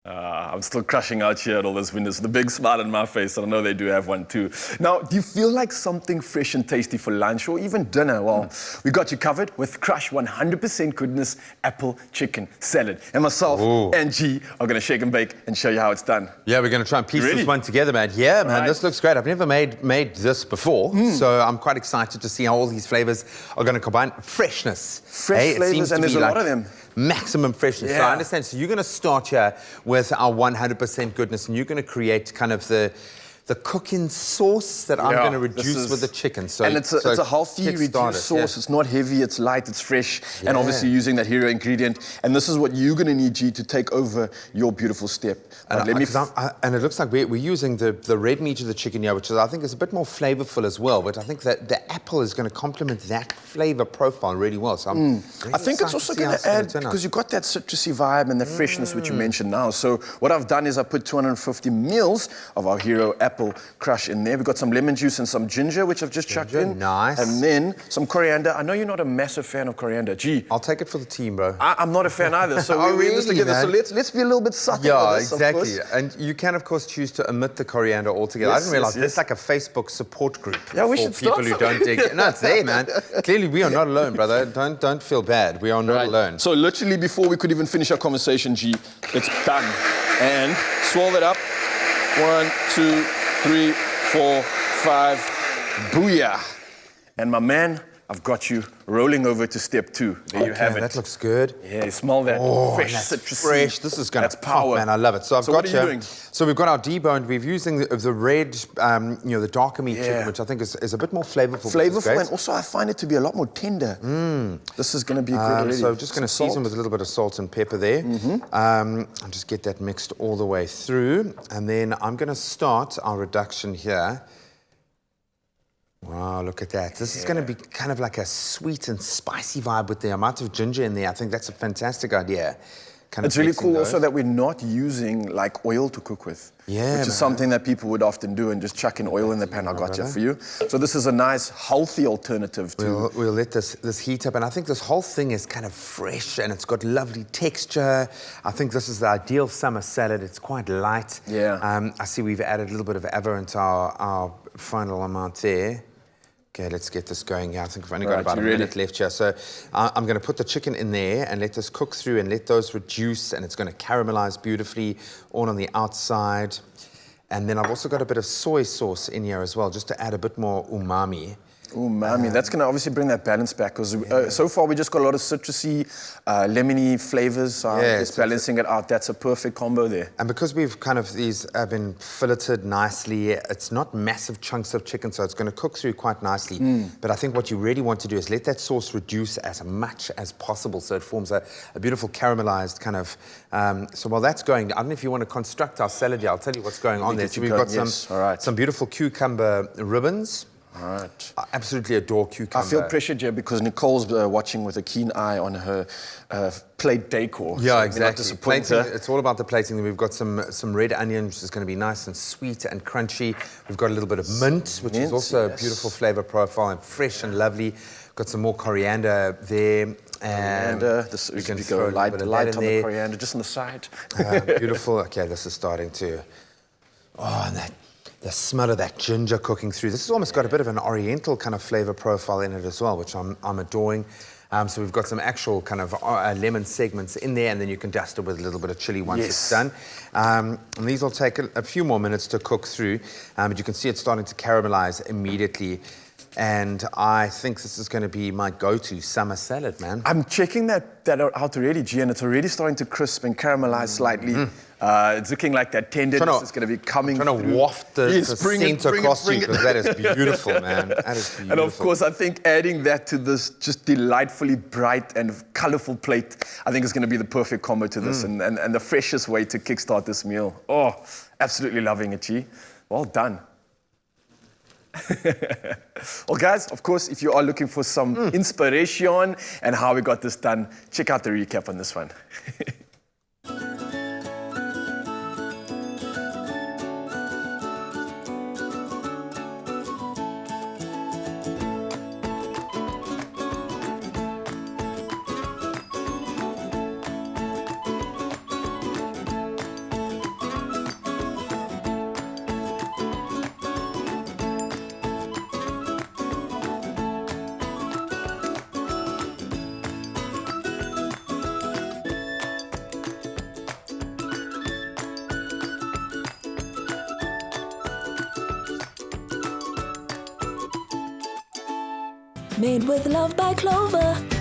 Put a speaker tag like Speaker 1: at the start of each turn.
Speaker 1: I'm still crushing out here at all those windows with a big smile on my face, and I know they do have one too. Now, do you feel like something fresh and tasty for lunch or even dinner? Well, we got you covered with Krush 100% goodness apple chicken salad. And myself and G are going to shake and bake and show you how it's done.
Speaker 2: Yeah, we're going to try and piece this one together, man. Yeah, man, this looks great. I've never made this before, so I'm quite excited to see how all these flavors are going to combine. Freshness.
Speaker 1: Fresh flavors, and there's a lot of them.
Speaker 2: Maximum freshness. So I understand. So you're going to start here with our 100% goodness, and you're going to create kind of the cooking sauce that I'm going to reduce with the chicken. So,
Speaker 1: and it's a healthy, reduced sauce. It's not heavy, it's light, it's fresh, and obviously using that hero ingredient. And this is what you're going to need, G, to take over your beautiful step.
Speaker 2: And it looks like we're using the red meat of the chicken here, which I think is a bit more flavorful as well. But I think that the apple is going to complement that flavor profile really well. So
Speaker 1: I think it's also going to add, because you've got that citrusy vibe and the freshness which you mentioned now. So what I've done is I put 250 mils of our hero apple crush in there. We've got some lemon juice and some ginger, which I've just chucked in.
Speaker 2: Nice.
Speaker 1: And then some coriander. I know you're not a massive fan of coriander. Gee.
Speaker 2: I'll take it for the team, bro.
Speaker 1: I'm not a fan either. So we're in this together. Man. So let's be a little bit subtle.
Speaker 2: Yeah,
Speaker 1: with this,
Speaker 2: exactly. And you can, of course, choose to omit the coriander altogether. I didn't realize there's like a Facebook support group
Speaker 1: for
Speaker 2: people who don't dig it. No, it's there, man. Clearly, we are not alone, brother. Don't feel bad. We are not alone.
Speaker 1: So literally, before we could even finish our conversation, G, it's done. And swirl it up. 1, 2, 3, 4, 5, booyah. And my man, I've got you rolling over to step 2. There you have it.
Speaker 2: That looks good.
Speaker 1: Yeah, you smell that fresh citrus.
Speaker 2: Fresh. This is going to power, man. I love it. So I've got
Speaker 1: what are you doing?
Speaker 2: So we've got our deboned. We're using the red, the darker meat chicken, which I think is a bit more flavorful.
Speaker 1: Flavorful, and also I find it to be a lot more tender. This is going to be good.
Speaker 2: So just going to season with a little bit of salt and pepper there. And just get that mixed all the way through. And then I'm going to start our reduction here. Wow, look at that. This is going to be kind of like a sweet and spicy vibe with the amount of ginger in there. I think that's a fantastic idea.
Speaker 1: It's really cool also that we're not using like oil to cook with.
Speaker 2: Yeah,
Speaker 1: which is something that people would often do and just chuck in oil in the pan. I got you for you. So this is a nice, healthy alternative to...
Speaker 2: We'll let this heat up. And I think this whole thing is kind of fresh and it's got lovely texture. I think this is the ideal summer salad. It's quite light.
Speaker 1: Yeah.
Speaker 2: I see we've added a little bit of ava into our final amount there. Okay, let's get this going here. I think we've only got about a minute left here. So I'm going to put the chicken in there and let this cook through and let those reduce, and it's going to caramelize beautifully all on the outside. And then I've also got a bit of soy sauce in here as well, just to add a bit more umami.
Speaker 1: Umami, that's going to obviously bring that balance back, because so far we just got a lot of citrusy, lemony flavors. Just balancing it out. That's a perfect combo there.
Speaker 2: And because we've kind of, these have been filleted nicely, it's not massive chunks of chicken, so it's going to cook through quite nicely. But I think what you really want to do is let that sauce reduce as much as possible, so it forms a beautiful caramelized kind of... so while that's going, I don't know if you want to construct our salad here. I'll tell you what's going on there. So we've got some beautiful cucumber ribbons.
Speaker 1: All right.
Speaker 2: I absolutely adore cucumber.
Speaker 1: I feel pressured here because Nicole's watching with a keen eye on her plate decor.
Speaker 2: Yeah, exactly. Plating, it's all about the plating. We've got some red onion, which is going to be nice and sweet and crunchy. We've got a little bit of mint, which is also a beautiful flavor profile and fresh and lovely. We've got some more coriander there. And
Speaker 1: we can go light on the coriander, just on the side.
Speaker 2: Beautiful. Okay, this is starting to... Oh, and the smell of that ginger cooking through. This has almost got a bit of an oriental kind of flavor profile in it as well, which I'm adoring. So we've got some actual kind of lemon segments in there, and then you can dust it with a little bit of chili once it's done. And these will take a few more minutes to cook through, but you can see it's starting to caramelize immediately. And I think this is going to be my go-to summer salad, man. I'm
Speaker 1: checking that out already, G, and it's already starting to crisp and caramelize slightly. It's looking like that tenderness is going to be coming through.
Speaker 2: I'm trying to waft the scent across you, because that is beautiful, man. That is beautiful.
Speaker 1: And of course, I think adding that to this just delightfully bright and colorful plate, I think is going to be the perfect combo to this and the freshest way to kickstart this meal. Oh, absolutely loving it, G. Well done. Well, guys, of course, if you are looking for some inspiration and how we got this done, check out the recap on this one.
Speaker 3: Made with love by Clover.